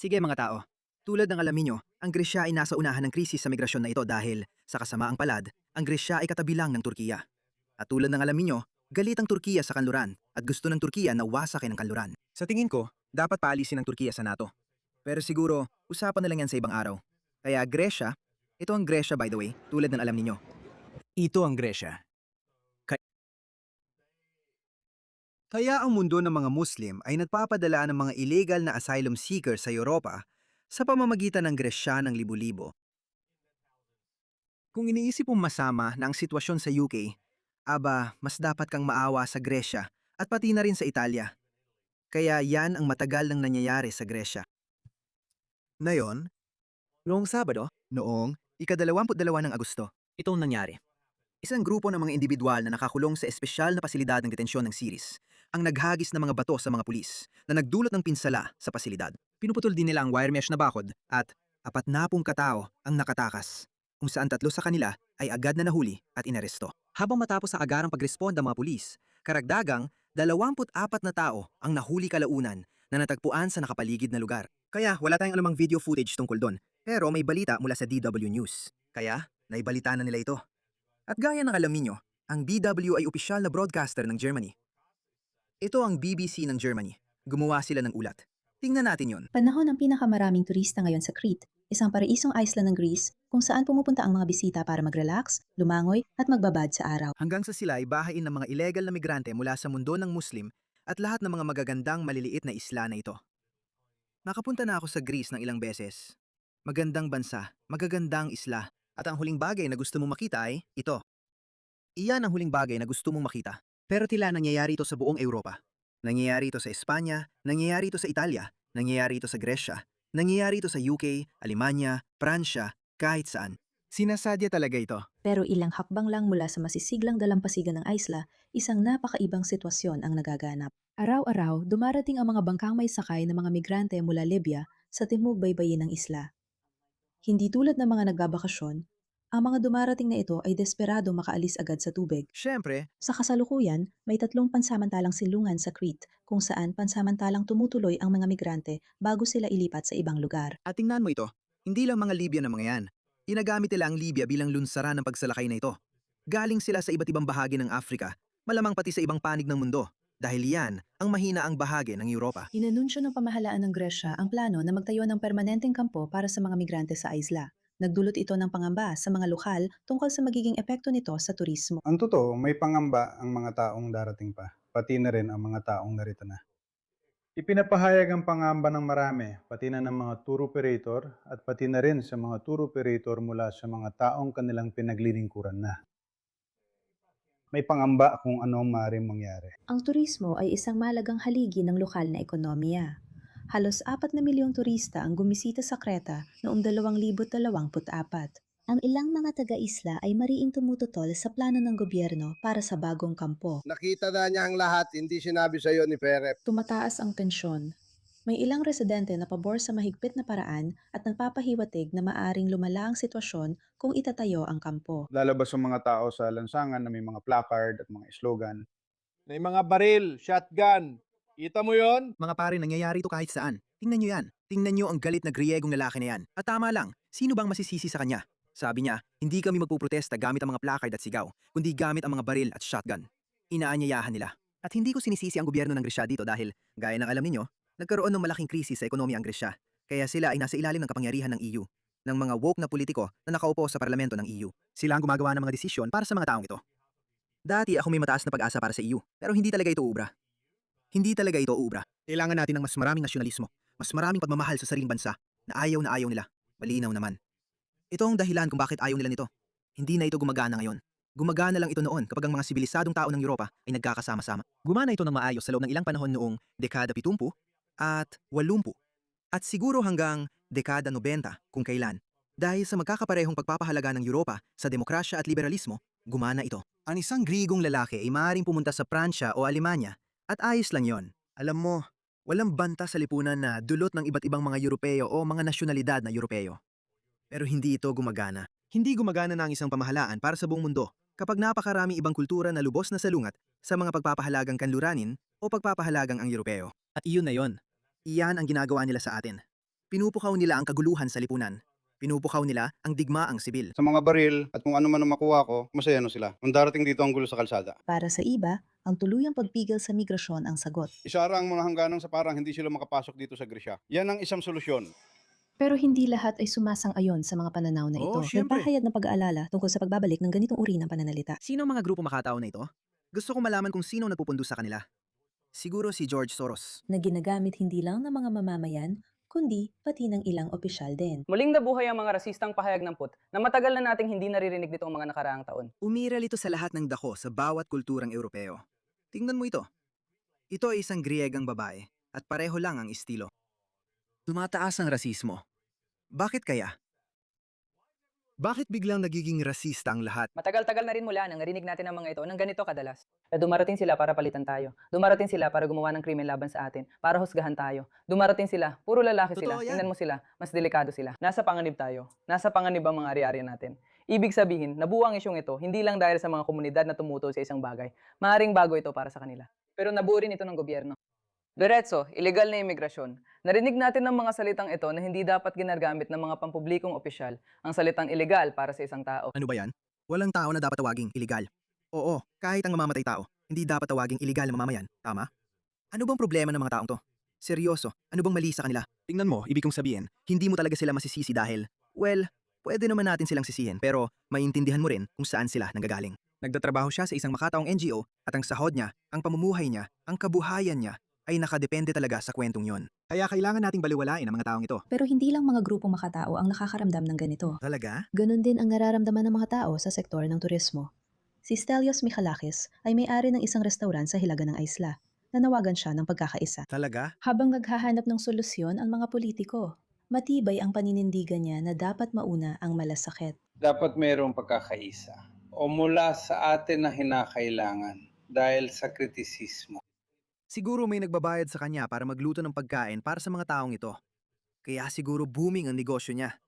Sige mga tao, tulad ng alam ninyo, ang Gresya ay nasa unahan ng krisis sa migrasyon na ito dahil, sa kasamaang palad, ang Gresya ay katabi lang ng Turkiya. At tulad ng alam ninyo, galit ang Turkiya sa kanluran at gusto ng Turkiya na wasakin ang kanluran. Sa tingin ko, dapat paalisin ng Turkiya sa NATO. Pero siguro, usapan na lang yan sa ibang araw. Kaya Gresya, ito ang Gresya by the way, tulad ng alam ninyo. Ito ang Gresya. Kaya ang mundo ng mga Muslim ay nagpapadala ng mga illegal na asylum seekers sa Europa sa pamamagitan ng Gresya ng libu-libo. Kung iniisip mong masama na ang sitwasyon sa UK, aba, mas dapat kang maawa sa Gresya at pati na rin sa Italia. Kaya yan ang matagal nang nangyayari sa Gresya. Ngayon, noong Sabado, noong ika-22 ng Agosto, itong nangyari. Isang grupo ng mga individual na nakakulong sa espesyal na pasilidad ng detensyon ng Siris ang naghagis ng mga bato sa mga pulis na nagdulot ng pinsala sa pasilidad. Pinuputol din nila ang wire mesh na bakod at 40 katao ang nakatakas, kung saan 3 sa kanila ay agad na nahuli at inaresto. Habang matapos ang agarang pag-respond ng mga pulis, karagdagang 24 na tao ang nahuli kalaunan na natagpuan sa nakapaligid na lugar. Kaya wala tayong anumang video footage tungkol doon, pero may balita mula sa DW News. Kaya, naibalita na nila ito. At gaya ng alam ninyo, ang BW ay opisyal na broadcaster ng Germany. Ito ang BBC ng Germany. Gumawa sila ng ulat. Tingnan natin yon. Panahon ng pinakamaraming turista ngayon sa Crete, isang paraisong isla ng Greece kung saan pumupunta ang mga bisita para mag-relax, lumangoy at magbabad sa araw. Hanggang sa sila ay bahain ng mga illegal na migrante mula sa mundo ng Muslim at lahat ng mga magagandang maliliit na isla na ito. Nakapunta na ako sa Greece ng ilang beses. Magandang bansa, magagandang isla. At ang huling bagay na gusto mong makita ay ito. Iyan ang huling bagay na gusto mong makita. Pero tila nangyayari ito sa buong Europa. Nangyayari ito sa Espanya, nangyayari ito sa Italia, nangyayari ito sa Gresya, nangyayari ito sa UK, Alemanya, Pransya, kahit saan. Sinasadya talaga ito. Pero ilang hakbang lang mula sa masisiglang dalampasigan ng isla, isang napakaibang sitwasyon ang nagaganap. Araw-araw, dumarating ang mga bangkang may sakay ng mga migrante mula Libya sa timog baybayin ng isla. Hindi tulad ng mga nagbabakasyon, ang mga dumarating na ito ay desperado makaalis agad sa tubig. Siyempre, Sa kasalukuyan, may 3 pansamantalang silungan sa Crete kung saan pansamantalang tumutuloy ang mga migrante bago sila ilipat sa ibang lugar. at tingnan mo ito, hindi lang mga Libya na mga yan. Ginagamit nila ang Libya bilang lunsaran ng pagsalakay na ito. Galing sila sa iba't ibang bahagi ng Afrika, malamang pati sa ibang panig ng mundo, dahil yan ang mahina ang bahagi ng Europa. Inanunsyo ng pamahalaan ng Gresya ang plano na magtayo ng permanenteng kampo para sa mga migrante sa isla. Nagdulot ito ng pangamba sa mga lokal tungkol sa magiging epekto nito sa turismo. Ang totoo, may pangamba ang mga taong darating pa, pati na rin ang mga taong narito na. Ipinapahayag ang pangamba ng marami, pati na ng mga tour operator at pati na rin sa mga tour operator mula sa mga taong kanilang pinaglilingkuran na. May pangamba kung ano ang maaaring mangyari. Ang turismo ay isang malagang haligi ng lokal na ekonomiya. Halos 4 na milyong turista ang gumisita sa Creta noong 2024. Ang ilang mga taga-isla ay mariing tumututol sa plano ng gobyerno para sa bagong kampo. Nakita na niya ang lahat, hindi sinabi sa iyo ni Perep. Tumataas ang tensyon. May ilang residente na pabor sa mahigpit na paraan at nagpapahiwatig na maaring lumala ang sitwasyon kung itatayo ang kampo. Lalabas ang mga tao sa lansangan na may mga placard at mga slogan. May mga baril, shotgun. Kita mo yon? Mga pare, nangyayari ito kahit saan. Tingnan nyo yan. Tingnan nyo ang galit na Griegong lalaki na yan. At tama lang, sino bang masisisi sa kanya? Sabi niya, hindi kami magpuprotesta gamit ang mga placard at sigaw, kundi gamit ang mga baril at shotgun. Inaanyayahan nila. At hindi ko sinisisi ang gobyerno ng Gresya dito dahil, gaya ng alam ninyo, nagkaroon ng malaking krisis sa ekonomiya ang Gresya. Kaya sila ay nasa ilalim ng kapangyarihan ng EU, ng mga woke na politiko na nakaupo sa parlamento ng EU. Sila ang gumagawa ng mga desisyon para sa mga taong ito. Dati ako may mataas na pag-asa para sa EU, pero hindi talaga ito uubra. Hindi talaga ito uubra. Kailangan natin ng mas maraming nasyonalismo, mas maraming pagmamahal sa sariling bansa na ayaw nila. Malinaw naman. Ito ang dahilan kung bakit ayaw nila nito. Hindi na ito gumagana ngayon. Gumagana lang ito noon kapag ang mga sibilisadong tao ng Europa ay nagkakasama-sama. Gumana ito ng maayos sa loob ng ilang panahon noong dekada 70 at 80 at siguro hanggang dekada 90 kung kailan. Dahil sa magkakaparehong pagpapahalaga ng Europa sa demokrasya at liberalismo, gumana ito. Ang isang Grigong lalaki ay maaaring pumunta sa Pransya o Alemanya at ayos lang yon. Alam mo, walang banta sa lipunan na dulot ng iba't ibang mga Europeo o mga nasyonalidad na Europeo. Pero hindi ito gumagana. Hindi gumagana na ang isang pamahalaan para sa buong mundo kapag napakaraming ibang kultura na lubos na salungat sa mga pagpapahalagang kanluranin o pagpapahalagang ang Europeo. At iyon na yon. Iyan ang ginagawa nila sa atin. Pinupukaw nila ang kaguluhan sa lipunan. Pinupukaw nila ang digmaang sibil. Sa mga baril at kung ano man ang makuha ko, masaya na sila. Kung darating dito ang gulo sa kalsada. Para sa iba, ang tuluyang pagpigil sa migrasyon ang sagot. Isara ang mga hangganang sa parang hindi sila makapasok dito sa Grisya. Yan ang isang solusyon. Pero hindi lahat ay sumasang-ayon sa mga pananaw na ito. Oo, syempre. Nagpahayag ng pag-aalala tungkol sa pagbabalik ng ganitong uri ng pananalita. Sino ang mga grupo makatao na ito? Gusto kong malaman kung sino nagpupundo sa kanila. Siguro si George Soros. Na ginagamit hindi lang ng mga mamamayan, kundi pati ng ilang opisyal din. Muling nabuhay ang mga rasistang pahayag ng PUT na matagal na nating hindi naririnig nitong mga nakaraang taon. Umiral ito sa lahat ng dako sa bawat kulturang Europeo. Tingnan mo ito. Ito ay isang Griegang babae at pareho lang ang estilo. Tumataas ang rasismo. Bakit kaya? Bakit biglang nagiging rasista ang lahat? Matagal-tagal na rin mula nang narinig natin ang mga ito ng ganito kadalas. Na dumarating sila para palitan tayo. Dumarating sila para gumawa ng krimen laban sa atin, para husgahan tayo. Dumarating sila, puro lalaki sila. Totoo yan. Tingnan mo sila, mas delikado sila. Nasa panganib tayo. Nasa panganib ang mga ari-ari natin. Ibig sabihin, nabuo ang isyong ito hindi lang dahil sa mga komunidad na tumutol sa isang bagay. Maaring bago ito para sa kanila. Pero nabuo rin ito ng gobyerno. Diretso, illegal na imigrasyon. Narinig natin ng mga salitang ito na hindi dapat ginagamit ng mga pampublikong opisyal ang salitang illegal para sa isang tao. Ano ba yan? Walang tao na dapat tawaging illegal. Oo, kahit ang mamamatay tao, hindi dapat tawaging illegal na mamamayan. Tama? Ano bang problema ng mga taong to? Seryoso, ano bang mali sa kanila? Tingnan mo, ibig kong sabihin, hindi mo talaga sila masisisi dahil, well, pwede naman natin silang sisihin pero maintindihan mo rin kung saan sila nanggagaling. Nagtatrabaho siya sa isang makataong NGO at ang sahod niya, ang pamumuhay niya, ang kabuhayan niya ay nakadepende talaga sa kwentong yon. Kaya kailangan nating baliwalain ang mga taong ito. Pero hindi lang mga grupong makatao ang nakakaramdam ng ganito. Talaga? Ganon din ang nararamdaman ng mga tao sa sektor ng turismo. Si Stelios Michalakis ay may-ari ng isang restaurant sa hilaga ng isla. Nanawagan siya ng pagkakaisa. Talaga? Habang naghahanap ng solusyon ang mga politiko, matibay ang paninindigan niya na dapat mauna ang malasakit. Dapat mayroong pagkakaisa o mula sa atin na hinakailangan dahil sa kritisismo. Siguro may nagbabayad sa kanya para magluto ng pagkain para sa mga taong ito. Kaya siguro booming ang negosyo niya.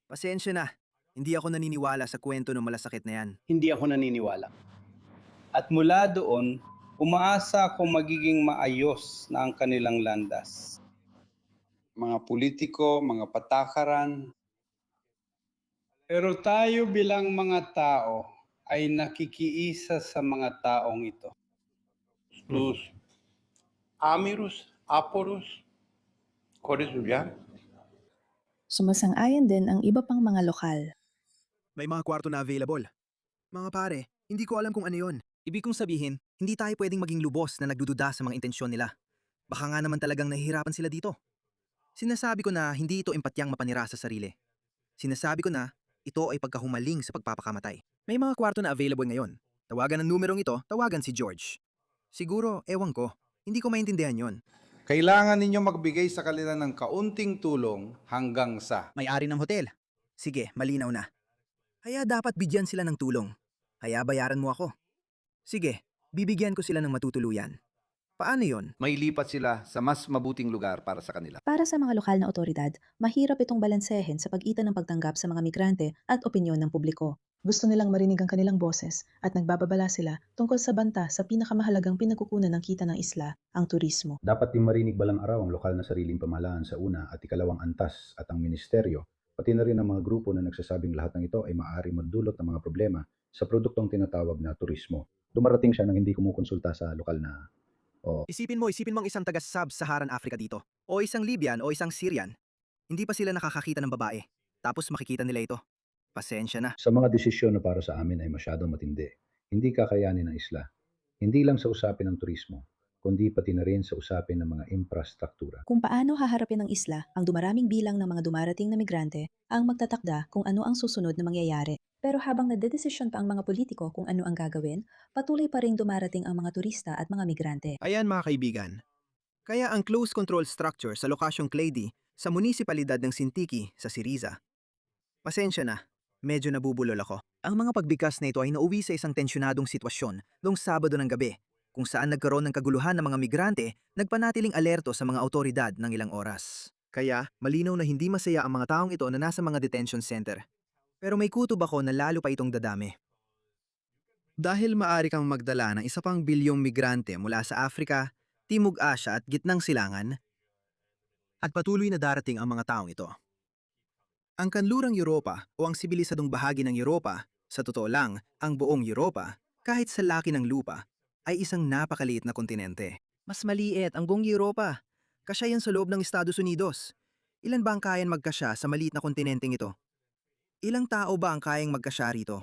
Pasensya na, hindi ako naniniwala sa kwento ng malasakit na yan. Hindi ako naniniwala. At mula doon, umaasa akong magiging maayos na ang kanilang landas. Mga politiko, mga patakaran. Pero tayo bilang mga tao ay nakikiisa sa mga taong ito. Plus, Amirus, Aporus, Korizubyan. Sumasang-ayon din ang iba pang mga lokal. May mga kwarto na available. Mga pare, hindi ko alam kung ano yon. Ibig kong sabihin, hindi tayo pwedeng maging lubos na nagdududa sa mga intensyon nila. Baka nga naman talagang nahihirapan sila dito. Sinasabi ko na hindi ito empatyang mapanira sa sarili. Sinasabi ko na ito ay pagkahumaling sa pagpapakamatay. May mga kwarto na available ngayon. Tawagan ng numerong ito, tawagan si George. Siguro, ewan ko, hindi ko maintindihan yon. Kailangan ninyo magbigay sa kanila ng kaunting tulong hanggang sa. May-ari ng hotel. Sige, malinaw na. Kaya dapat bigyan sila ng tulong. Kaya bayaran mo ako. Sige, bibigyan ko sila ng matutuluyan. Paano yon? May lipat sila sa mas mabuting lugar para sa kanila. Para sa mga lokal na otoridad, mahirap itong balansehin sa pagitan ng pagtanggap sa mga migrante at opinyon ng publiko. Gusto nilang marinig ang kanilang boses at nagbababala sila tungkol sa banta sa pinakamahalagang pinagkukunan ng kita ng isla, ang turismo. Dapat din marinig balang araw ang lokal na sariling pamahalaan sa una at ikalawang antas at ang ministeryo, pati na rin ang mga grupo na nagsasabing lahat ng ito ay maaari magdulot ng mga problema sa produktong tinatawag na turismo. Dumarating siya nang hindi kumukonsulta sa lokal na Isipin mo ang isang taga-Sub-Saharan Africa dito. O isang Libyan o isang Syrian. Hindi pa sila nakakakita ng babae. Tapos makikita nila ito. Pasensya na. sa mga desisyon na para sa amin ay masyadong matindi. Hindi kakayanin ng isla. Hindi lang sa usapin ng turismo, kundi pati na rin sa usapin ng mga infrastruktura. Kung paano haharapin ng isla ang dumaraming bilang ng mga dumarating na migrante ang magtatakda kung ano ang susunod na mangyayari. Pero habang nadedesisyon pa ang mga politiko kung ano ang gagawin, patuloy pa ring dumarating ang mga turista at mga migrante. Ayan mga kaibigan. Kaya ang close control structure sa lokasyong Clady sa munisipalidad ng Sintiki sa Siriza. Pasensya na, medyo nabubulol ako. Ang mga pagbigkas na ito ay nauwi sa isang tensyonadong sitwasyon noong Sabado ng gabi, kung saan nagkaroon ng kaguluhan ng mga migrante, nagpanatiling alerto sa mga otoridad ng ilang oras. Kaya, malinaw na hindi masaya ang mga taong ito na nasa mga detention center. Pero may kutob ako na lalo pa itong dadami. Dahil maari kang magdala ng isa pang bilyong migrante mula sa Afrika, Timog Asya at Gitnang Silangan, At patuloy na darating ang mga taong ito. Ang kanlurang Europa o ang sibilisadong bahagi ng Europa, sa totoo lang, ang buong Europa, kahit sa laki ng lupa, ay isang napakaliit na kontinente. Mas maliit ang buong Europa. Kasya yan sa loob ng Estados Unidos. Ilan ba ang kayang magkasya sa maliit na kontinenteng ito? Ilang tao ba ang kayang magkasya rito?